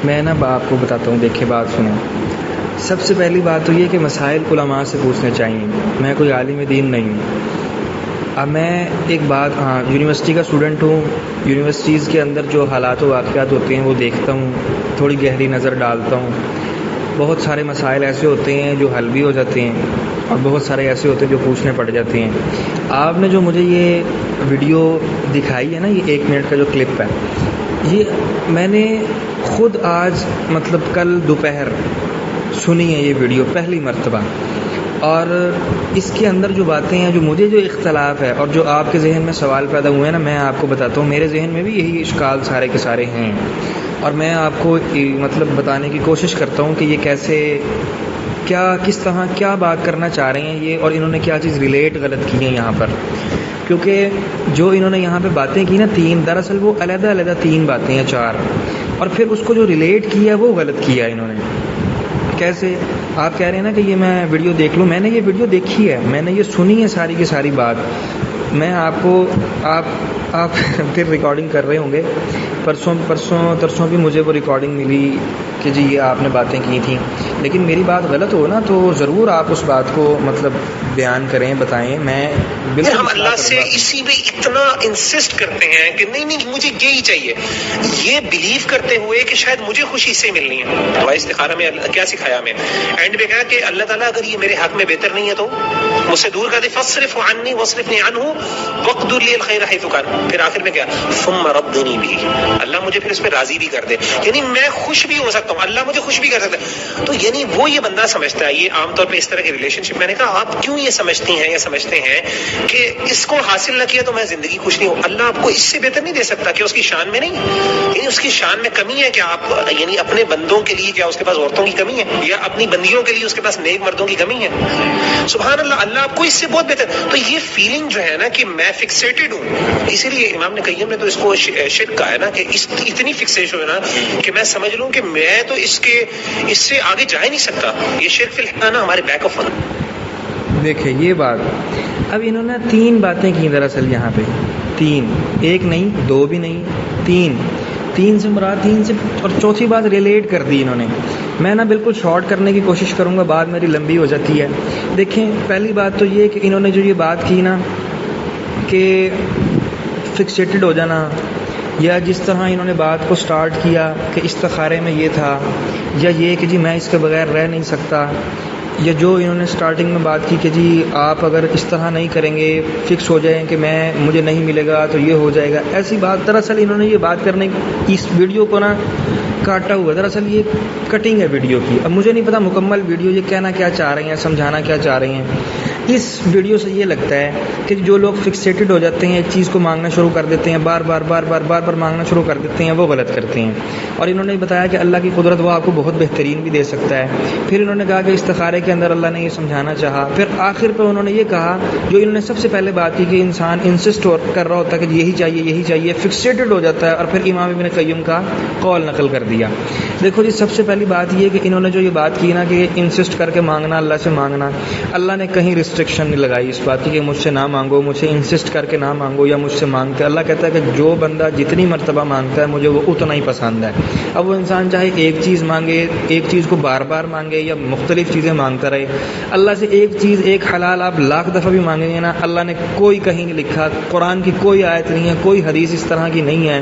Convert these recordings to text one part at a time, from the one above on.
میں نا آپ کو بتاتا ہوں، دیکھیں بات سنیں. سب سے پہلی بات تو یہ کہ مسائل علماء سے پوچھنے چاہیے. میں کوئی عالم دین نہیں ہوں. اب میں ایک بات، یونیورسٹی کا اسٹوڈنٹ ہوں. یونیورسٹیز کے اندر جو حالات و واقعات ہوتے ہیں وہ دیکھتا ہوں، تھوڑی گہری نظر ڈالتا ہوں. بہت سارے مسائل ایسے ہوتے ہیں جو حل بھی ہو جاتے ہیں، اور بہت سارے ایسے ہوتے ہیں جو پوچھنے پڑ جاتے ہیں. آپ نے جو مجھے یہ ویڈیو دکھائی ہے نا، یہ 1 منٹ کا جو کلپ ہے، یہ میں نے خود آج کل دوپہر سنی ہے یہ ویڈیو پہلی مرتبہ. اور اس کے اندر جو باتیں ہیں، جو مجھے جو اختلاف ہے اور جو آپ کے ذہن میں سوال پیدا ہوئے ہیں نا، میں آپ کو بتاتا ہوں میرے ذہن میں بھی یہی اشکال سارے کے سارے ہیں. اور میں آپ کو بتانے کی کوشش کرتا ہوں کہ یہ کیسے، کس طرح کیا بات کرنا چاہ رہے ہیں یہ، اور انہوں نے کیا چیز ریلیٹ غلط کی ہے یہاں پر. کیونکہ جو انہوں نے یہاں پہ باتیں کی نا 3، دراصل وہ علیحدہ علیحدہ 3 باتیں ہیں 4، اور پھر اس کو جو ریلیٹ کیا وہ غلط کیا انہوں نے. کیسے؟ آپ کہہ رہے ہیں نا کہ یہ میں ویڈیو دیکھ لوں. میں نے یہ ویڈیو دیکھی ہے، میں نے یہ سنی ہے ساری کی ساری بات. میں آپ کو آپ پھر ریکارڈنگ کر رہے ہوں گے. پرسوں بھی مجھے وہ ریکارڈنگ ملی کہ جی یہ آپ نے باتیں کی تھیں. لیکن میری بات غلط ہو نا تو ضرور آپ اس بات کو بیان کریں، بتائیں. میں بالکل ہم اللہ سے اسی میں اتنا انسسٹ کرتے ہیں کہ نہیں مجھے یہی چاہیے، یہ بلیو کرتے ہوئے کہ شاید مجھے خوشی سے ملنی ہے. دعا استخارہ میں کیا سکھایا ہمیں؟ اینڈ میں کہا کہ اللہ تعالیٰ اگر یہ میرے حق میں بہتر نہیں ہے تو مجھ سے دور کر دے. فاصرف عنی واصرفنی عنہ واقدر لی الخیر حیث کان. پھر آخر میں کیا؟ ثم ردنی بھی، اللہ مجھے پھر اس پہ راضی بھی کر دے. یعنی میں خوش بھی ہو سکتا ہوں، اللہ مجھے خوش بھی کر سکتا ہے. تو یعنی وہ یہ بندہ سمجھتا ہے، یہ عام طور پہ اس طرح کی ریلیشن شپ، میں نے کہا آپ کیوں یہ سمجھتی ہیں یا سمجھتے ہیں کہ اس کو حاصل نہ کیا تو میں زندگی خوش نہیں ہوں. اللہ آپ کو اس سے بہتر نہیں دے سکتا کہ اس کی شان میں نہیں، یعنی اس کی شان میں کمی ہے. کہ آپ یعنی اپنے بندوں کے لیے کیا اس کے پاس عورتوں کی کمی ہے، یا اپنی بندیوں کے لیے اس کے پاس نیک مردوں کی کمی ہے؟ سبحان اللہ، اللہ آپ کو اس سے بہت بہتر. تو یہ فیلنگ جو ہے نا کہ میں فکسیٹڈ ہوں، اسی لیے امام نے قیم نے تو اس کو شرک کہا ہے نا، کہ اتنی فکسیشن ہے نا کہ میں سمجھ لوں کہ میں تو اس سے آگے جا ہی نہیں سکتا. یہ شرک فی الحال نا ہمارے بیک آف. دیکھیں یہ بات، اب انہوں نے 3 باتیں کی دراصل یہاں پہ. 3، 1 نہیں، 2 بھی نہیں، 3 سے مراد 3 سے، اور چوتھی بات ریلیٹ کر دی انہوں نے. میں نا بالکل شارٹ کرنے کی کوشش کروں گا، بات میری لمبی ہو جاتی ہے. دیکھیں پہلی بات تو یہ کہ انہوں نے جو یہ بات کی نا کہ فکسیٹڈ ہو جانا، یا جس طرح انہوں نے بات کو سٹارٹ کیا کہ استخارے میں یہ تھا، یا یہ کہ جی میں اس کے بغیر رہ نہیں سکتا، یا جو انہوں نے سٹارٹنگ میں بات کی کہ جی آپ اگر اس طرح نہیں کریں گے، فکس ہو جائیں کہ مجھے نہیں ملے گا تو یہ ہو جائے گا، ایسی بات. دراصل انہوں نے یہ بات کرنے اس ویڈیو کو نا کاٹا ہوا، دراصل یہ کٹنگ ہے ویڈیو کی. اب مجھے نہیں پتا مکمل ویڈیو یہ کہنا کیا چاہ رہے ہیں، سمجھانا کیا چاہ رہے ہیں. اس ویڈیو سے یہ لگتا ہے کہ جو لوگ فکسیٹڈ ہو جاتے ہیں، ایک چیز کو مانگنا شروع کر دیتے ہیں، بار بار مانگنا شروع کر دیتے ہیں، وہ غلط کرتے ہیں. اور انہوں نے بتایا کہ اللہ کی قدرت وہ آپ کو بہت بہترین بھی دے سکتا ہے. پھر انہوں نے کہا کہ استخارے کے اندر اللہ نے یہ سمجھانا چاہا. پھر آخر پہ انہوں نے یہ کہا جو انہوں نے سب سے پہلے بات کی کہ انسان انسسٹ کر رہا ہوتا ہے کہ یہی چاہیے، فکسیٹڈ ہو جاتا ہے. اور پھر امام ابن قیم کا قول نقل کر دیا. دیکھو جی، سب سے پہلی بات یہ کہ انہوں نے جو یہ بات کی نا کہ انسسٹ کر کے مانگنا، اللہ سے مانگنا، اللہ نے کہیں ریسٹرکشن نہیں لگائی اس بات کی کہ مجھ سے نہ مانگو، مجھ سے انسسٹ کر کے نہ مانگو، یا مجھ سے مانگتے. اللہ کہتا ہے کہ جو بندہ جتنی مرتبہ مانگتا ہے مجھے وہ اتنا ہی پسند ہے. اب وہ انسان چاہے ایک چیز مانگے، ایک چیز کو بار بار مانگے، یا مختلف چیزیں مانگتا رہے، اللہ سے ایک چیز، ایک حلال آپ لاکھ دفعہ بھی مانگیں گے نا، اللہ نے کوئی کہیں نہیں لکھا، قرآن کی کوئی آیت نہیں ہے، کوئی حدیث اس طرح کی نہیں ہے،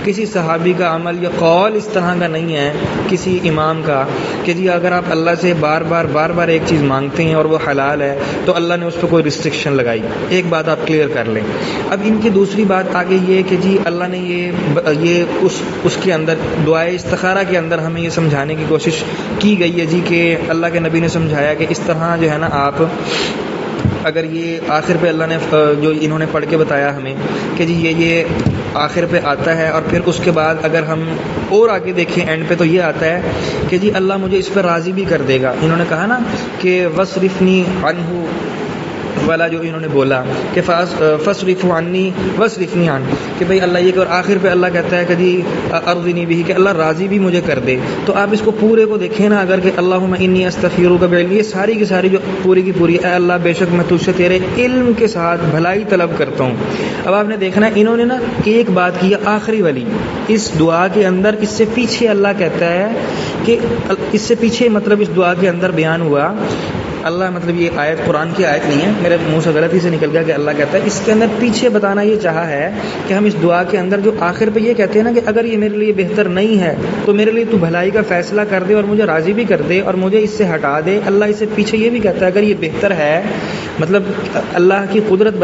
کسی صحابی کا عمل یا قول اس طرح کا نہیں ہے کسی امام کا کہ جی اگر آپ اللہ سے بار بار ایک چیز مانگتے ہیں اور وہ حلال ہے تو اللہ نے اس پہ کوئی ریسٹرکشن لگائی. ایک بات آپ کلیئر کر لیں. اب ان کی دوسری بات آگے یہ کہ جی اللہ نے یہ اس کے اندر دعائے استخارہ کے اندر ہمیں یہ سمجھانے کی کوشش کی گئی ہے جی کہ اللہ کے نبی نے سمجھایا کہ اس طرح جو ہے نا آپ اگر یہ آخر پہ اللہ نے جو انہوں نے پڑھ کے بتایا ہمیں کہ جی یہ آخر پہ آتا ہے، اور پھر اس کے بعد اگر ہم اور آگے دیکھیں اینڈ پہ تو یہ آتا ہے کہ جی اللہ مجھے اس پہ راضی بھی کر دے گا. انہوں نے کہا نا کہ وصرفنی عنہ والا جو انہوں نے بولا کہ فاصرف عنی واصرفنی عنہ، کہ بھئی اللہ یہ کہ، اور آخر پہ اللہ کہتا ہے کہ جی ارضنی بھی، کہ اللہ راضی بھی مجھے کر دے. تو آپ اس کو پورے کو دیکھیں نا، اگر کہ اللہم انی استغفرک بعلمی، یہ ساری کی ساری جو پوری کی پوری، اے اللہ بے شک میں تجھ سے تیرے علم کے ساتھ بھلائی طلب کرتا ہوں. اب آپ نے دیکھنا انہوں نے نا ایک بات کی آخری والی اس دعا کے اندر، اس سے پیچھے اللہ کہتا ہے کہ اس سے پیچھے مطلب اس دعا کے اندر بیان ہوا اللہ، مطلب یہ آیت قرآن کی آیت نہیں ہے، میرے منہ سے غلطی سے نکل گیا کہ اللہ کہتا ہے، اس کے اندر پیچھے بتانا یہ چاہا ہے کہ ہم اس دعا کے اندر جو آخر پہ یہ کہتے ہیں نا کہ اگر یہ میرے لیے بہتر نہیں ہے تو میرے لیے تو بھلائی کا فیصلہ کر دے اور مجھے راضی بھی کر دے اور مجھے اس سے ہٹا دے. اللہ اس سے پیچھے یہ بھی کہتا ہے اگر یہ بہتر ہے، مطلب اللہ کی قدرت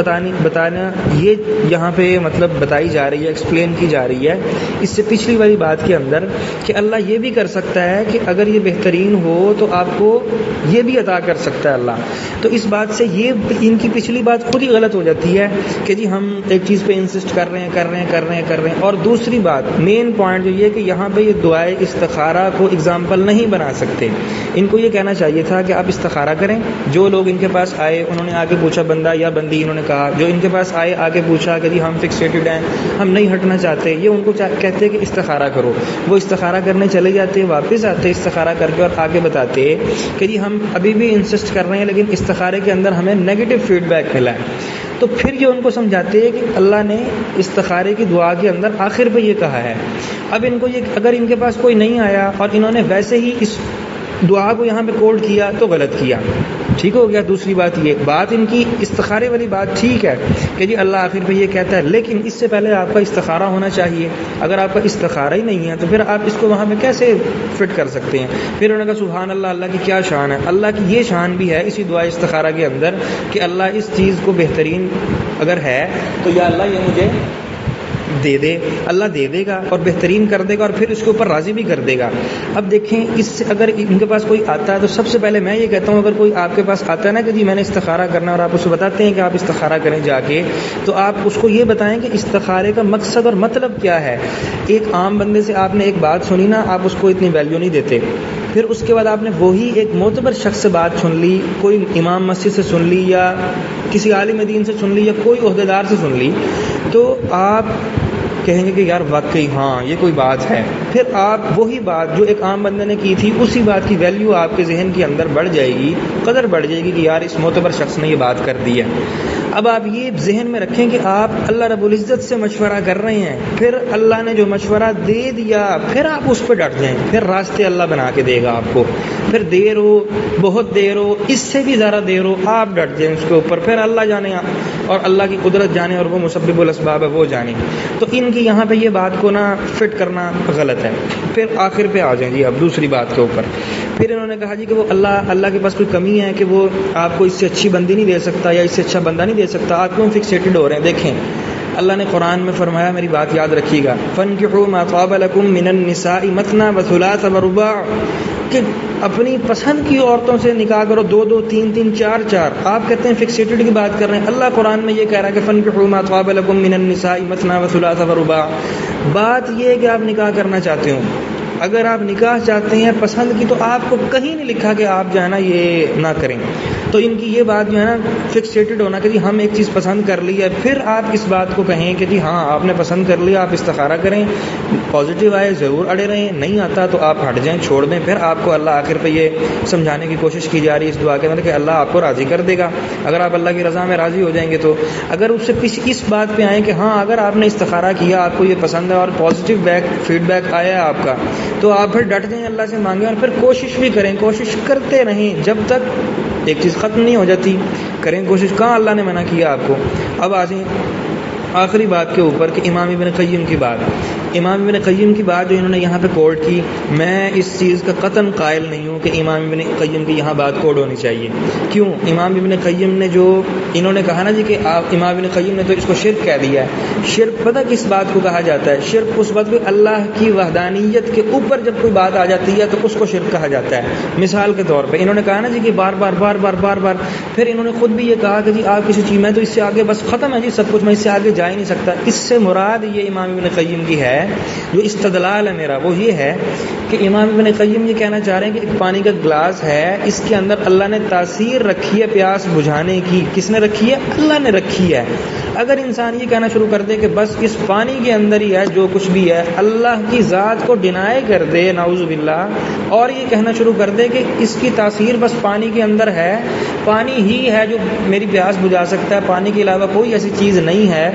بتانا یہ یہاں پہ مطلب بتائی جا رہی ہے، ایکسپلین کی جا رہی ہے اس سے پچھلی والی بات کے اندر کہ اللہ یہ بھی کر سکتا ہے کہ اگر یہ بہترین ہو تو آپ کو یہ بھی عطا کر سکتا ہے اللہ. تو اس بات سے یہ ان کی پچھلی بات خود ہی غلط ہو جاتی ہے کہ جی ہم ایک چیز پہ انسسٹ کر رہے ہیں. اور دوسری بات مین پوائنٹ جو یہ کہ یہاں پہ یہ دعائے استخارہ کو اگزامپل نہیں بنا سکتے. ان کو یہ کہنا چاہیے تھا کہ آپ استخارہ کریں. جو لوگ ان کے پاس آئے انہوں نے آگے پوچھا، بندہ یا بندی انہوں نے کہا، جو ان کے پاس آئے آگے پوچھا کہ جی ہم فکسیٹڈ ہیں، ہم نہیں ہٹنا چاہتے، یہ ان کو کہتے کہ استخارہ کرو. وہ استخارہ کرنے چلے جاتے، واپس آتے استخارہ کر کے اور آگے بتاتے کہ جی ہم ابھی بھی انسسٹ کر رہے ہیں لیکن استخارے کے اندر ہمیں نیگیٹو فیڈ بیک ملا ہے. تو پھر یہ ان کو سمجھاتے ہیں کہ اللہ نے استخارے کی دعا کے اندر آخر پہ یہ کہا ہے. اب ان کو یہ اگر ان کے پاس کوئی نہیں آیا اور انہوں نے ویسے ہی اس دعا کو یہاں پہ کوٹ کیا تو غلط کیا، ٹھیک ہو گیا. دوسری بات یہ بات ان کی استخارے والی بات ٹھیک ہے کہ جی اللہ آخر پہ یہ کہتا ہے، لیکن اس سے پہلے آپ کا استخارہ ہونا چاہیے. اگر آپ کا استخارہ ہی نہیں ہے تو پھر آپ اس کو وہاں پہ کیسے فٹ کر سکتے ہیں؟ پھر انہوں نے کہا سبحان اللہ، اللہ کی کیا شان ہے. اللہ کی یہ شان بھی ہے اسی دعا استخارہ کے اندر کہ اللہ اس چیز کو بہترین اگر ہے تو یا اللہ یہ مجھے دے دے، اللہ دے دے گا اور بہترین کر دے گا اور پھر اس کے اوپر راضی بھی کر دے گا. اب دیکھیں اس سے اگر ان کے پاس کوئی آتا ہے تو سب سے پہلے میں یہ کہتا ہوں اگر کوئی آپ کے پاس آتا ہے نا کہ جی میں نے استخارہ کرنا اور آپ اسے بتاتے ہیں کہ آپ استخارہ کریں جا کے، تو آپ اس کو یہ بتائیں کہ استخارے کا مقصد اور مطلب کیا ہے. ایک عام بندے سے آپ نے ایک بات سنی نا، آپ اس کو اتنی ویلیو نہیں دیتے. پھر اس کے بعد آپ نے وہی ایک معتبر شخص سے بات سن لی، کوئی امام مسجد سے سن لی یا کسی عالم دین سے سن لی یا کوئی عہدیدار سے سن لی، تو آپ کہیں گے کہ یار واقعی ہاں یہ کوئی بات ہے. پھر آپ وہی بات جو ایک عام بندے نے کی تھی اسی بات کی ویلیو آپ کے ذہن کے اندر بڑھ جائے گی، قدر بڑھ جائے گی کہ یار اس معتبر شخص نے یہ بات کر دی ہے. اب آپ یہ ذہن میں رکھیں کہ آپ اللہ رب العزت سے مشورہ کر رہے ہیں، پھر اللہ نے جو مشورہ دے دیا پھر آپ اس پہ ڈٹ جائیں، پھر راستے اللہ بنا کے دے گا آپ کو. پھر دیر ہو، بہت دیر ہو، اس سے بھی زیادہ دیر ہو، آپ ڈٹ جائیں اس کے اوپر، پھر اللہ جانے اور اللہ کی قدرت جانے اور وہ مسبب الاسباب ہے وہ جانے. تو ان کی یہاں پہ یہ بات کو نا فٹ کرنا غلط ہے. پھر آخر پہ آ جائیں جی اب دوسری بات کے اوپر. پھر انہوں نے کہا جی کہ وہ اللہ کے پاس کوئی کمی ہے کہ وہ آپ کو اس سے اچھی بندی نہیں دے سکتا یا اس سے اچھا بندہ نہیں دے سکتا، آپ کیوں فکسیٹڈ ہو رہے ہیں؟ دیکھیں اللہ نے قرآن میں فرمایا، میری بات یاد رکھیے گا، فَانكِحُوا مَا طَابَ لَكُم مِّنَ النِّسَاءِ مَثْنَىٰ وَثُلَاثَ وَرُبَاعَ، کہ اپنی پسند کی عورتوں سے نکاح کرو، دو دو تین تین چار چار. آپ کہتے ہیں فکسیٹڈ کی بات کر رہے ہیں، اللہ قرآن میں یہ کہہ رہا ہے کہ فَانكِحُوا مَا طَابَ لَكُم مِّنَ النِّسَاءِ مَثْنَىٰ وَثُلَاثَ وَرُبَاعَ. بات یہ ہے کہ آپ نکاح کرنا چاہتے ہو، اگر آپ نکاح چاہتے ہیں پسند کی تو آپ کو کہیں نہیں لکھا کہ آپ جو ہے نا یہ نہ کریں. تو ان کی یہ بات جو ہے نا فکسیٹڈ ہونا کہ جی ہم ایک چیز پسند کر لی ہے، پھر آپ اس بات کو کہیں کہ جی ہاں آپ نے پسند کر لیا، آپ استخارہ کریں، پازیٹیو آئے ضرور اڑے رہیں، نہیں آتا تو آپ ہٹ جائیں، چھوڑ دیں. پھر آپ کو اللہ آخر پہ یہ سمجھانے کی کوشش کی جا رہی ہے اس دعا کے اندر کہ اللہ آپ کو راضی کر دے گا اگر آپ اللہ کی رضا میں راضی ہو جائیں گے. تو اگر اس سے اس بات پہ آئیں کہ ہاں اگر آپ نے استخارہ کیا، آپ کو یہ پسند ہے اور پازیٹیو فیڈ بیک آیا ہے آپ کا، تو آپ پھر ڈٹ جائیں، اللہ سے مانگیں اور پھر کوشش بھی کریں، کوشش کرتے رہیں جب تک ایک چیز ختم نہیں ہو جاتی. کریں کوشش. کہاں اللہ نے منع کیا آپ کو؟ اب آ جائیں آخری بات کے اوپر کہ امام ابن قیم کی بات. امام ابن قیم کی بات جو انہوں نے یہاں پہ کوٹ کی، میں اس چیز کا قطعاً قائل نہیں ہوں کہ امام ابن قیم کی یہاں بات کوٹ ہونی چاہیے. کیوں؟ امام ابن قیم نے جو انہوں نے کہا نا جی کہ امام ابن قیم نے تو اس کو شرک کہہ دیا ہے. شرک پتہ کس بات کو کہا جاتا ہے؟ شرک اس وقت اللہ کی وحدانیت کے اوپر جب کوئی بات آ جاتی ہے تو اس کو شرک کہا جاتا ہے. مثال کے طور پہ انہوں نے کہا نا جی کہ بار بار بار بار بار بار، پھر انہوں نے خود بھی یہ کہا کہ جی آپ کسی چیز میں تو اس سے آگے بس ختم ہے جی سب کچھ، میں اس سے آگے جا ہی نہیں سکتا. اس سے مراد یہ امام ابن قیم کی ہے ہے، جو استدلال ہے میرا وہ یہ ہے کہ امام ابن قیم یہ کہنا چاہ رہے ہیں کہ ایک پانی کا گلاس ہے، اس کے اندر اللہ نے تاثیر رکھی ہے پیاس بجھانے کی. کس نے رکھی ہے؟ اللہ نے رکھی ہے. اگر انسان یہ کہنا شروع کر دے کہ بس اس پانی کے اندر ہی ہے جو کچھ بھی ہے، اللہ کی ذات کو ڈینائی کر دے نعوذ باللہ، اور یہ کہنا شروع کر دے کہ اس کی تاثیر بس پانی کے اندر ہے، پانی ہی ہے جو میری پیاس بجھا سکتا ہے، پانی کے علاوہ کوئی ایسی چیز نہیں ہے،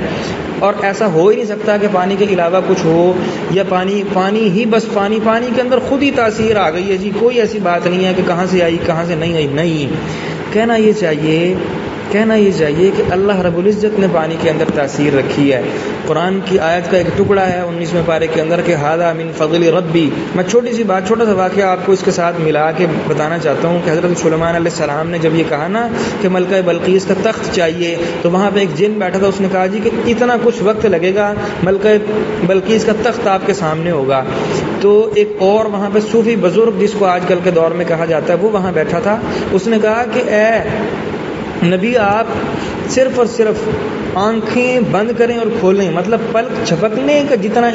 اور ایسا ہو ہی نہیں سکتا کہ پانی کے علاوہ کچھ ہو، یا پانی ہی بس پانی کے اندر خود ہی تاثیر آ گئی ہے جی، کوئی ایسی بات نہیں ہے کہ کہاں سے آئی کہاں سے نہیں آئی. نہیں، کہنا یہ چاہیے کہ اللہ رب العزت نے پانی کے اندر تاثیر رکھی ہے. قرآن کی آیت کا ایک ٹکڑا ہے 19ویں پارے کے اندر کہ ھذا من فضل ربی. میں چھوٹا سا واقعہ آپ کو اس کے ساتھ ملا کے بتانا چاہتا ہوں کہ حضرت سلیمان علیہ السلام نے جب یہ کہا نا کہ ملکہ بلقیس کا تخت چاہیے، تو وہاں پہ ایک جن بیٹھا تھا، اس نے کہا جی کہ اتنا کچھ وقت لگے گا، ملکہ بلقیس کا تخت آپ کے سامنے ہوگا. تو ایک اور وہاں پہ صوفی بزرگ جس کو آج کل کے دور میں کہا جاتا ہے، وہ وہاں بیٹھا تھا. اس نے کہا کہ اے نبی، آپ صرف اور صرف آنکھیں بند کریں اور کھولیں، مطلب پلک جھپکنے کا جتنا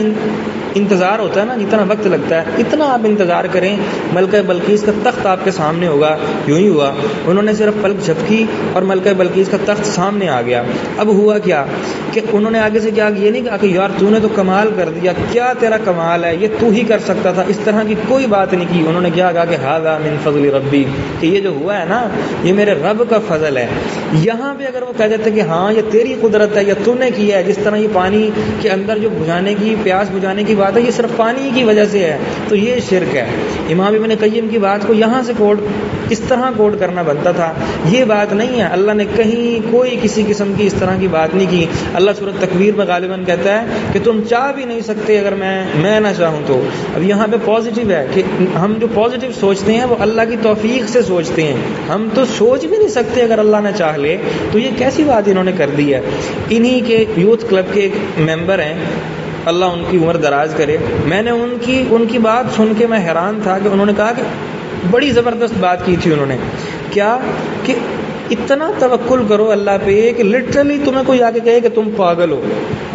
انتظار ہوتا ہے نا، جتنا وقت لگتا ہے اتنا آپ انتظار کریں، ملکہ بلقیس کا تخت آپ کے سامنے ہوگا. یوں ہی ہوا، انہوں نے صرف پلک جھپکی اور ملکہ بلقیس کا تخت سامنے آ گیا. اب ہوا کیا کہ انہوں نے آگے سے کیا، یہ نہیں کہا کہ یار تو نے تو کمال کر دیا، کیا تیرا کمال ہے، یہ تو ہی کر سکتا تھا، اس طرح کی کوئی بات نہیں کی. انہوں نے کیا کہا کہ ھذا من فضل ربی، کہ یہ جو ہوا ہے نا یہ میرے رب کا فضل ہے. یہاں پہ اگر وہ کہہ دیتے کہ ہاں یہ تیری قدرت ہے یا تو نے کیا ہے، جس طرح یہ پانی کے اندر جو بجھانے کی پیاس بجھانے کی بات ہے یہ صرف پانی کی وجہ سے ہے، تو یہ شرک ہے. امام ابن قیم کی بات کو یہاں سے اس طرح کوڈ کرنا بنتا تھا. یہ بات نہیں ہے، اللہ نے کہیں کوئی کسی قسم کی اس طرح کی بات نہیں کی. اللہ سورۃ تکویر میں غالباً کہتا ہے کہ تم چاہ بھی نہیں سکتے اگر میں نہ چاہوں تو. اب یہاں پہ پازیٹیو ہے کہ ہم جو پازیٹیو سوچتے ہیں وہ اللہ کی توفیق سے سوچتے ہیں، ہم تو سوچ بھی نہیں سکتے اگر اللہ نہ چاہ لے. تو یہ کیسی بات انہوں نے کر دی ہے. انہی کے یوتھ کلب کے ایک ممبر ہیں، اللہ ان کی عمر دراز کرے. میں نے ان کی بات سن کے میں حیران تھا کہ انہوں نے کہا کہ بڑی زبردست بات کی تھی. انہوں نے کیا کہ اتنا توکل کرو اللہ پہ کہ لٹرلی تمہیں کوئی آگے کہے کہ تم پاگل ہو.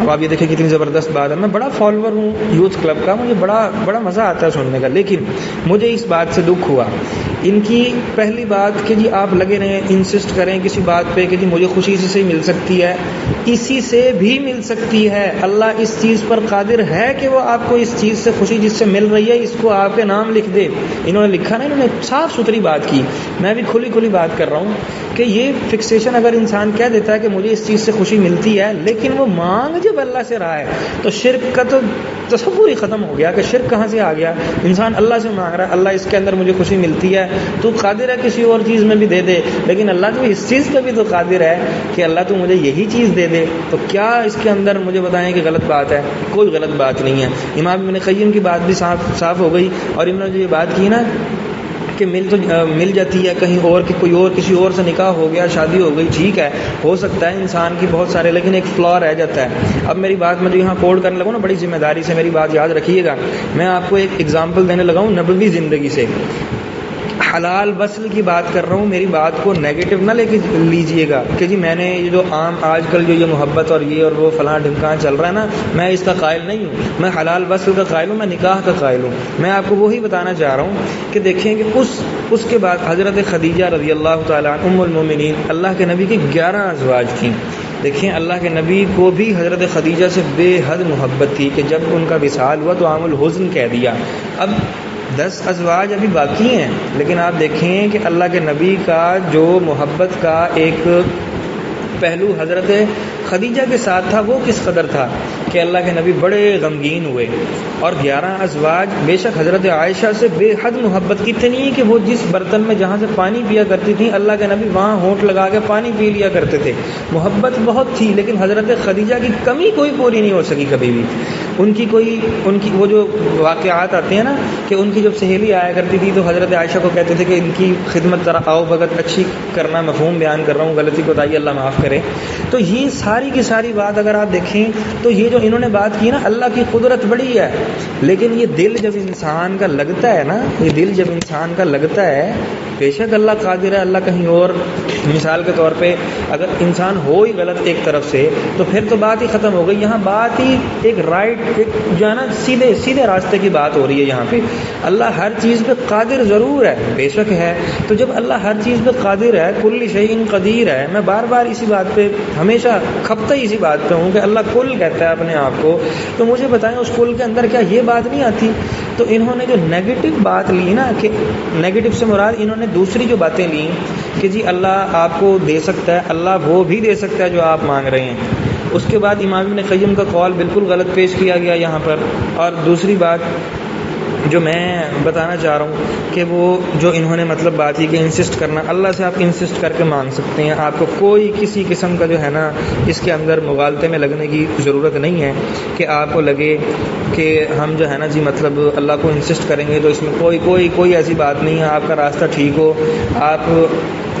اب آپ یہ دیکھیں کتنی زبردست بات ہے. میں بڑا فالوور ہوں یوتھ کلب کا، مجھے بڑا مزہ آتا ہے سننے کا، لیکن مجھے اس بات سے دکھ ہوا. ان کی پہلی بات کہ جی آپ لگے رہیں انسسٹ کریں کسی بات پہ کہ جی مجھے خوشی اسی سے مل سکتی ہے، اسی سے بھی مل سکتی ہے. اللہ اس چیز پر قادر ہے کہ وہ آپ کو اس چیز سے خوشی جس سے مل رہی ہے اس کو آپ کے نام لکھ دے. انہوں نے لکھا نا، انہوں نے صاف ستھری بات کی. میں بھی کھلی بات کر رہا ہوں کہ یہ فکسیشن اگر انسان کہہ دیتا ہے کہ مجھے اس چیز سے خوشی ملتی ہے لیکن وہ مانگ جب اللہ سے رہا ہے تو شرک کا تو تصور ہی ختم ہو گیا کہ شرک کہاں سے آ گیا. انسان اللہ سے مانگ رہا ہے، اللہ اس کے اندر مجھے خوشی ملتی ہے، تو قادر ہے کسی اور چیز میں بھی دے دے، لیکن اللہ تو اس چیز پہ بھی تو قادر ہے کہ اللہ تو مجھے یہی چیز دے دے. تو کیا اس کے اندر مجھے بتائیں کہ غلط بات ہے؟ کوئی غلط بات نہیں ہے. امام ابن قیم کی بات بھی صاف ہو گئی. اور انہوں نے جو یہ بات کی نا کہ مل جاتی ہے کہیں اور کہ کوئی اور کسی اور سے نکاح ہو گیا، شادی ہو گئی، ٹھیک ہے، ہو سکتا ہے انسان کی بہت سارے، لیکن ایک فلا رہ جاتا ہے. اب میری بات میں جو یہاں کوڈ کرنے لگا نا، بڑی ذمہ داری سے میری بات یاد رکھیے گا. میں آپ کو ایک ایگزامپل دینے لگا ہوں نبوی زندگی سے. حلال وصل کی بات کر رہا ہوں، میری بات کو نیگیٹو نہ لے کے لیجئے گا کہ جی میں نے یہ جو عام آج کل جو یہ محبت اور یہ اور وہ فلاں ڈھمکان چل رہا ہے نا، میں اس کا قائل نہیں ہوں. میں حلال وصل کا قائل ہوں، میں نکاح کا قائل ہوں. میں آپ کو وہی بتانا چاہ رہا ہوں کہ دیکھیں کہ اس کے بعد حضرت خدیجہ رضی اللہ تعالیٰ عنہ ام المومنین، اللہ کے نبی کی 11 ازواج تھیں. دیکھیں اللہ کے نبی کو بھی حضرت خدیجہ سے بے حد محبت تھی کہ جب ان کا وصال ہوا تو عام الحزن کہہ دیا. اب 10 ازواج ابھی باقی ہیں، لیکن آپ دیکھیں کہ اللہ کے نبی کا جو محبت کا ایک پہلو حضرت خدیجہ کے ساتھ تھا وہ کس قدر تھا کہ اللہ کے نبی بڑے غمگین ہوئے. اور 11 ازواج بے شک حضرت عائشہ سے بے حد محبت اتنی کہ وہ جس برتن میں جہاں سے پانی پیا کرتی تھیں اللہ کے نبی وہاں ہونٹ لگا کے پانی پی لیا کرتے تھے. محبت بہت تھی، لیکن حضرت خدیجہ کی کمی کوئی پوری نہیں ہو سکی کبھی بھی. ان کی وہ جو واقعات آتے ہیں نا کہ ان کی جب سہیلی آیا کرتی تھی تو حضرت عائشہ کو کہتے تھے کہ ان کی خدمت ذرا آؤ بھگت اچھی کرنا. مفہوم بیان کر رہا ہوں، غلطی کو بتائیے، اللہ معاف کرے. تو یہ ساری کی ساری بات اگر آپ دیکھیں تو یہ جو انہوں نے بات کی نا اللہ کی قدرت بڑی ہے، لیکن یہ دل جب انسان کا لگتا ہے نا، یہ دل جب انسان کا لگتا ہے، بے شک اللہ قادر ہے، اللہ کہیں اور، مثال کے طور پہ اگر انسان ہو ہی غلط ایک طرف سے تو پھر تو بات ہی ختم ہو گئی. یہاں بات ہی ایک رائٹ، ایک جو ہے نا سیدھے راستے کی بات ہو رہی ہے. یہاں پہ اللہ ہر چیز پہ قادر ضرور ہے، بے شک ہے. تو جب اللہ ہر چیز پہ قادر ہے، کل شیء قدیر ہے، میں بار بار اسی بات پہ ہمیشہ کھپتا ہی اسی بات پہ ہوں کہ اللہ کل کہتا ہے اپنے آپ کو، تو مجھے بتائیں اس کل کے اندر کیا یہ بات نہیں آتی؟ تو انہوں نے جو نیگیٹو بات لی نا، کہ نیگیٹو سے مراد انہوں نے دوسری جو باتیں لیں کہ جی اللہ آپ کو دے سکتا ہے، اللہ وہ بھی دے سکتا ہے جو آپ مانگ رہے ہیں. اس کے بعد امام ابن قیم کا قول بالکل غلط پیش کیا گیا یہاں پر. اور دوسری بات جو میں بتانا چاہ رہا ہوں کہ وہ جو انہوں نے مطلب بات کی کہ انسسٹ کرنا، اللہ سے آپ انسسٹ کر کے مانگ سکتے ہیں، آپ کو کوئی کسی قسم کا جو ہے نا اس کے اندر مغالطے میں لگنے کی ضرورت نہیں ہے کہ آپ کو لگے کہ ہم جو ہے نا جی مطلب اللہ کو انسسٹ کریں گے تو اس میں کوئی ایسی بات نہیں ہے. آپ کا راستہ ٹھیک ہو، آپ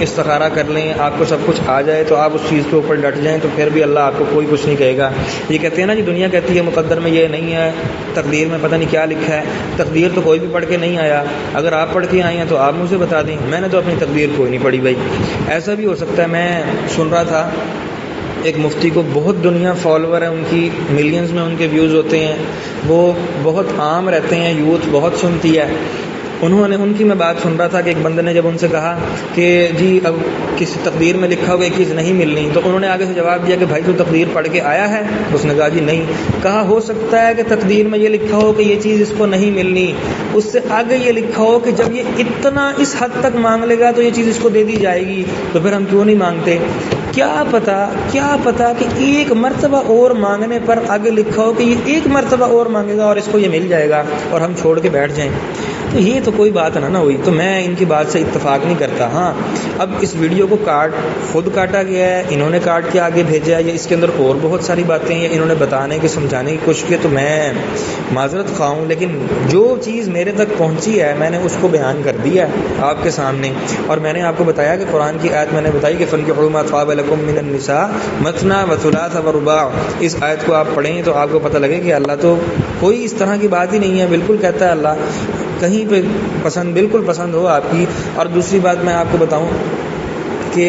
استخارہ کر لیں، آپ کو سب کچھ آ جائے تو آپ اس چیز کے اوپر ڈٹ جائیں تو پھر بھی اللہ آپ کو کوئی کچھ نہیں کہے گا. یہ کہتے ہیں نا جی دنیا کہتی ہے مقدر میں یہ نہیں ہے، تقدیر میں پتہ نہیں کیا لکھا ہے. تقدیر تو کوئی بھی پڑھ کے نہیں آیا، اگر آپ پڑھ کے آئے ہیں تو آپ مجھے بتا دیں، میں نے تو اپنی تقدیر کوئی نہیں پڑھی بھائی. ایسا بھی ہو سکتا ہے، میں سن رہا تھا ایک مفتی کو بہت دنیا فالوور ہے ان کی، ملینز میں ان کے ویوز ہوتے ہیں، وہ بہت عام رہتے ہیں، یوتھ بہت سنتی ہے. ان کی میں بات سن رہا تھا کہ ایک بندے نے جب ان سے کہا کہ جی اب کسی تقدیر میں لکھا ہوا ایک چیز نہیں ملنی، تو انہوں نے آگے سے جواب دیا کہ بھائی تو تقدیر پڑھ کے آیا ہے؟ اس نے کہا جی نہیں. کہا ہو سکتا ہے کہ تقدیر میں یہ لکھا ہو کہ یہ چیز اس کو نہیں ملنی، اس سے آگے یہ لکھا ہو کہ جب یہ اتنا اس حد تک مانگ لے گا تو یہ چیز اس کو دے دی جائے گی، تو پھر ہم کیوں نہیں مانگتے؟ کیا پتا کہ ایک مرتبہ اور مانگنے پر آگے لکھا ہو کہ یہ ایک مرتبہ اور مانگے گا اور اس کو یہ مل جائے گا اور ہم چھوڑ کے بیٹھ جائیں. تو یہ تو کوئی بات نہ ہوئی. تو میں ان کی بات سے اتفاق نہیں کرتا. ہاں اب اس ویڈیو کو خود کاٹا گیا ہے، انہوں نے کاٹ کے آگے بھیجا ہے، یا اس کے اندر اور بہت ساری باتیں ہیں انہوں نے بتانے کی سمجھانے کی کوشش کی، تو میں معذرت خواہ ہوں، لیکن جو چیز میرے تک پہنچی ہے میں نے اس کو بیان کر دیا آپ کے سامنے. اور میں نے آپ کو بتایا کہ قرآن کی آیت میں نے بتائی کہ فَانكِحُوا مَا طَابَ لَكُم مِّنَ النِّسَاءِ مَثْنَىٰ وَثُلَاثَ وَرُبَاعَ. اس آیت کو آپ پڑھیں تو آپ کو پتہ لگے کہ اللہ تو کوئی اس طرح کی بات ہی نہیں ہے، بالکل کہتا ہے اللہ کہیں پہ بالکل پسند ہو آپ کی. اور دوسری بات میں آپ کو بتاؤں کہ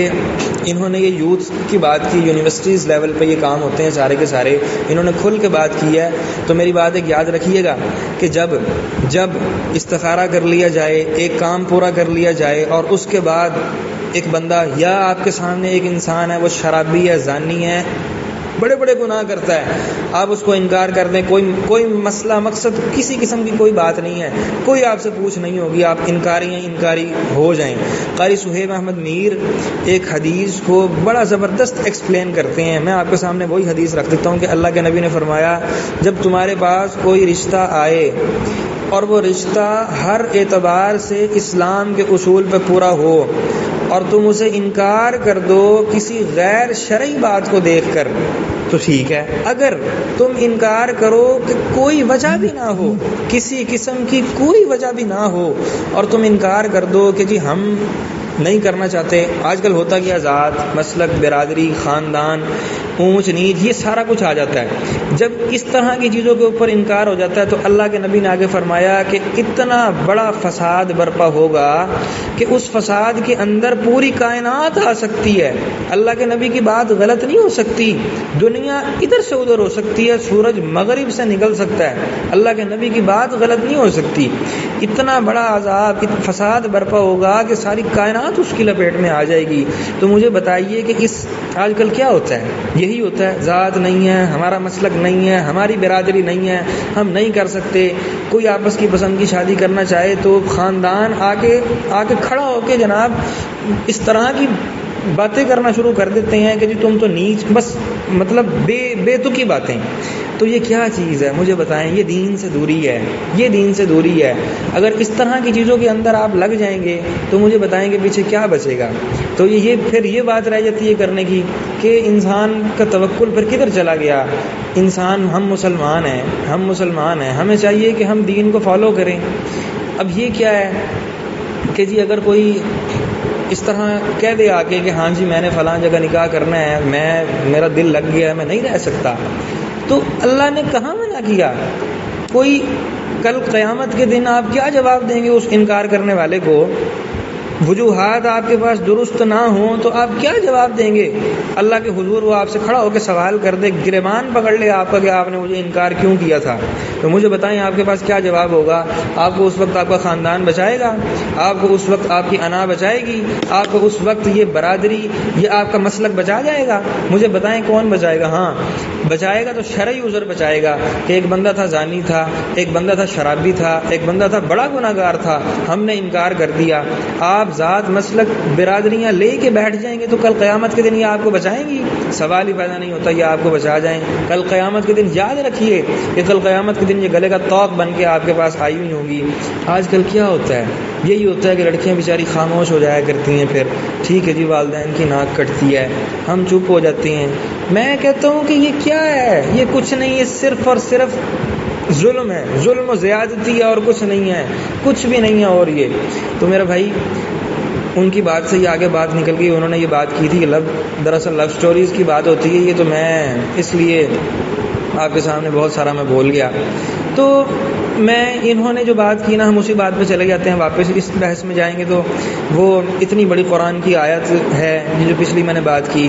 انہوں نے یہ یوتھ کی بات کی، یونیورسٹیز لیول پہ یہ کام ہوتے ہیں سارے کے سارے، انہوں نے کھل کے بات کی ہے. تو میری بات ایک یاد رکھیے گا کہ جب استخارہ کر لیا جائے، ایک کام پورا کر لیا جائے اور اس کے بعد ایک بندہ یا آپ کے سامنے ایک انسان ہے وہ شرابی ہے، زانی ہے، بڑے بڑے گناہ کرتا ہے، آپ اس کو انکار کر دیں، کوئی مسئلہ مقصد کسی قسم کی کوئی بات نہیں ہے، کوئی آپ سے پوچھ نہیں ہوگی، آپ انکاری ہو جائیں. قاری صہیب احمد میر ایک حدیث کو بڑا زبردست ایکسپلین کرتے ہیں. میں آپ کے سامنے وہی حدیث رکھ دیتا ہوں کہ اللہ کے نبی نے فرمایا جب تمہارے پاس کوئی رشتہ آئے اور وہ رشتہ ہر اعتبار سے اسلام کے اصول پہ پورا ہو اور تم اسے انکار کر دو کسی غیر شرعی بات کو دیکھ کر تو ٹھیک ہے. اگر تم انکار کرو کہ کوئی وجہ بھی نہ ہو، کسی قسم کی کوئی وجہ بھی نہ ہو، اور تم انکار کر دو کہ جی ہم نہیں کرنا چاہتے. آج کل ہوتا کیا، ذات، مسلک، برادری، خاندان، اونچ نیچ، یہ سارا کچھ آ جاتا ہے. جب اس طرح کی چیزوں کے اوپر انکار ہو جاتا ہے تو اللہ کے نبی نے آگے فرمایا کہ اتنا بڑا فساد برپا ہوگا کہ اس فساد کے اندر پوری کائنات آ سکتی ہے. اللہ کے نبی کی بات غلط نہیں ہو سکتی، دنیا ادھر سے ادھر ہو سکتی ہے، سورج مغرب سے نکل سکتا ہے، اللہ کے نبی کی بات غلط نہیں ہو سکتی. اتنا بڑا عذاب، فساد برپا ہوگا کہ ساری کائنات اس کی لپیٹ میں آ جائے گی. تو مجھے بتائیے کہ آج کل کیا ہوتا ہے؟ یہی ہوتا ہے، ذات نہیں ہے، ہمارا مسلک نہیں ہے، ہماری برادری نہیں ہے، ہم نہیں کر سکتے. کوئی آپس کی پسند کی شادی کرنا چاہے تو خاندان آ کے کھڑا ہو کے جناب اس طرح کی باتیں کرنا شروع کر دیتے ہیں کہ جی تم تو نیچ، بس مطلب بے تکی باتیں. تو یہ کیا چیز ہے مجھے بتائیں؟ یہ دین سے دوری ہے. اگر اس طرح کی چیزوں کے اندر آپ لگ جائیں گے تو مجھے بتائیں کہ پیچھے کیا بچے گا؟ تو پھر یہ بات رہ جاتی ہے کرنے کی کہ انسان کا توکل پھر کدھر چلا گیا. ہم مسلمان ہیں، ہمیں چاہیے کہ ہم دین کو فالو کریں. اب یہ کیا ہے کہ جی اگر کوئی اس طرح کہہ دے آ کے کہ ہاں جی میں نے فلاں جگہ نکاح کرنا ہے، میرا دل لگ گیا ہے، میں نہیں رہ سکتا، تو اللہ نے کہاں منع کیا؟ کوئی کل قیامت کے دن آپ کیا جواب دیں گے اس انکار کرنے والے کو؟ وجوہات آپ کے پاس درست نہ ہوں تو آپ کیا جواب دیں گے؟ اللہ کے حضور وہ آپ سے کھڑا ہو کے سوال کر دے، گریبان پکڑ لے آپ کا کہ آپ نے مجھے انکار کیوں کیا تھا، تو مجھے بتائیں آپ کے پاس کیا جواب ہوگا؟ آپ کو اس وقت آپ کا خاندان بچائے گا؟ آپ کو اس وقت آپ کی انا بچائے گی؟ آپ کو اس وقت یہ برادری، یہ آپ کا مسلک بچا جائے گا؟ مجھے بتائیں کون بچائے گا؟ ہاں بچائے گا تو شرعی عذر بچائے گا کہ ایک بندہ تھا زانی تھا، ایک بندہ تھا شرابی تھا، ایک بندہ تھا بڑا گناہ گار تھا، ہم نے انکار کر دیا۔ آپ ذات مسلک برادریاں لے کے بیٹھ جائیں گے تو کل قیامت کے دن یہ آپ کو بچائیں گی؟ سوال ہی پیدا نہیں ہوتا یہ آپ کو بچا جائیں۔ کل قیامت کے دن یاد رکھیے کہ کل قیامت کے دن یہ گلے کا توق بن کے آپ کے پاس آئی ہوئی ہوگی۔ آج کل کیا ہوتا ہے؟ یہی ہوتا ہے کہ لڑکیاں بیچاری خاموش ہو جایا کرتی ہیں، پھر ٹھیک ہے جی والدین کی ناک کٹتی ہے، ہم چپ ہو جاتے ہیں۔ میں کہتا ہوں کہ یہ کیا ہے؟ یہ کچھ نہیں ہے، صرف اور صرف ظلم ہے، ظلم و زیادتی ہے اور کچھ نہیں ہے، کچھ بھی نہیں ہے۔ اور یہ تو میرا بھائی ان کی بات سے یہ آگے بات نکل گئی، انہوں نے یہ بات کی تھی کہ دراصل لو سٹوریز کی بات ہوتی ہے، یہ تو میں اس لیے آپ کے سامنے بہت سارا میں بول گیا۔ تو میں انہوں نے جو بات کی نا، ہم اسی بات پہ چلے جاتے ہیں، واپس اس بحث میں جائیں گے تو وہ اتنی بڑی قرآن کی آیت ہے جو پچھلی میں نے بات کی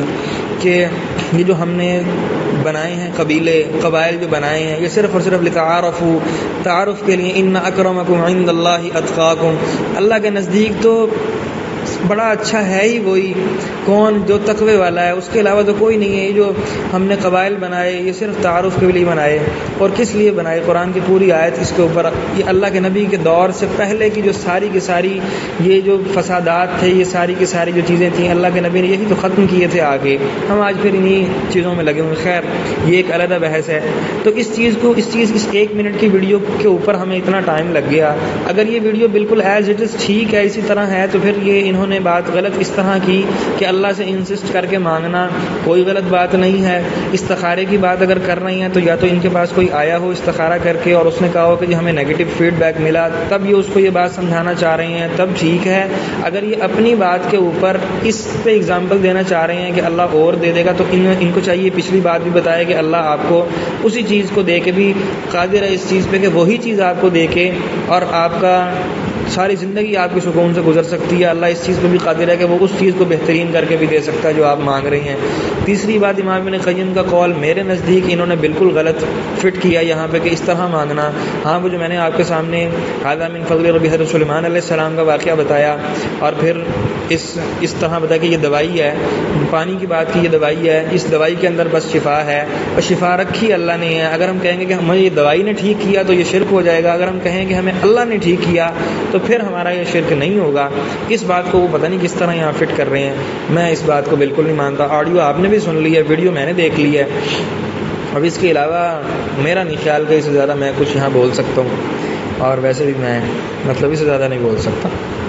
کہ یہ جو ہم نے بنائے ہیں قبائل جو بنائے ہیں، یہ صرف اور صرف لتعارفوا، تعارف کے لیے، ان اکرمکم عند اللہ اتقاکم، اللہ کے نزدیک تو بڑا اچھا ہے ہی وہی کون جو تقوی والا ہے، اس کے علاوہ تو کوئی نہیں ہے۔ یہ جو ہم نے قبائل بنائے یہ صرف تعارف کے لیے بنائے، اور کس لیے بنائے؟ قرآن کی پوری آیت اس کے اوپر، یہ اللہ کے نبی کے دور سے پہلے کی جو ساری کی ساری یہ جو فسادات تھے، یہ ساری کی ساری جو چیزیں تھیں، اللہ کے نبی نے یہی تو ختم کیے تھے آگے، ہم آج پھر انہی چیزوں میں لگے ہوئے۔ خیر یہ ایک علیحدہ بحث ہے۔ تو اس ایک منٹ کی ویڈیو کے اوپر ہمیں اتنا ٹائم لگ گیا۔ اگر یہ ویڈیو بالکل ایز اٹ از ٹھیک ہے، اسی طرح ہے، تو پھر یہ انہوں نے بات غلط اس طرح کی کہ اللہ سے انسسٹ کر کے مانگنا کوئی غلط بات نہیں ہے۔ استخارے کی بات اگر کر رہی ہیں تو یا تو ان کے پاس کوئی آیا ہو استخارہ کر کے اور اس نے کہا ہو کہ جی ہمیں نیگیٹو فیڈ بیک ملا، تب یہ اس کو یہ بات سمجھانا چاہ رہی ہیں، تب ٹھیک ہے۔ اگر یہ اپنی بات کے اوپر اس پہ اگزامپل دینا چاہ رہے ہیں کہ اللہ اور دے دے گا، تو ان کو چاہیے پچھلی بات بھی بتائے کہ اللہ آپ کو اسی چیز کو دے کے بھی قادر ہے اس چیز پہ کہ وہی چیز آپ کو دے کے اور آپ کا ساری زندگی آپ کے سکون سے گزر سکتی ہے۔ اللہ اس چیز پہ بھی قادر ہے کہ وہ اس چیز کو بہترین کر کے بھی دے سکتا ہے جو آپ مانگ رہی ہیں۔ تیسری بات، امام ابن قیم کا قول میرے نزدیک انہوں نے بالکل غلط فٹ کیا یہاں پہ کہ اس طرح مانگنا۔ ہاں وہ جو میں نے آپ کے سامنے ھذا من فضل ربی حضرت سلیمان علیہ السلام کا واقعہ بتایا، اور پھر اس طرح بتایا کہ یہ دوائی ہے، پانی کی بات کی، یہ دوائی ہے، اس دوائی کے اندر بس شفا ہے، اور شفا رکھی اللہ نے ہے۔ اگر ہم کہیں گے کہ ہمیں یہ دوائی نے ٹھیک کیا تو یہ شرک ہو جائے گا، اگر ہم کہیں کہ ہمیں اللہ نے ٹھیک کیا تو پھر ہمارا یہ شرک نہیں ہوگا۔ اس بات کو وہ پتہ نہیں کس طرح یہاں فٹ کر رہے ہیں، میں اس بات کو بالکل نہیں مانتا۔ آڈیو آپ نے بھی سن لی ہے، ویڈیو میں نے دیکھ لی ہے، اب اس کے علاوہ میرا نہیں خیال کہ اس سے زیادہ میں کچھ یہاں بول سکتا ہوں، اور ویسے بھی میں اس سے زیادہ نہیں بول سکتا۔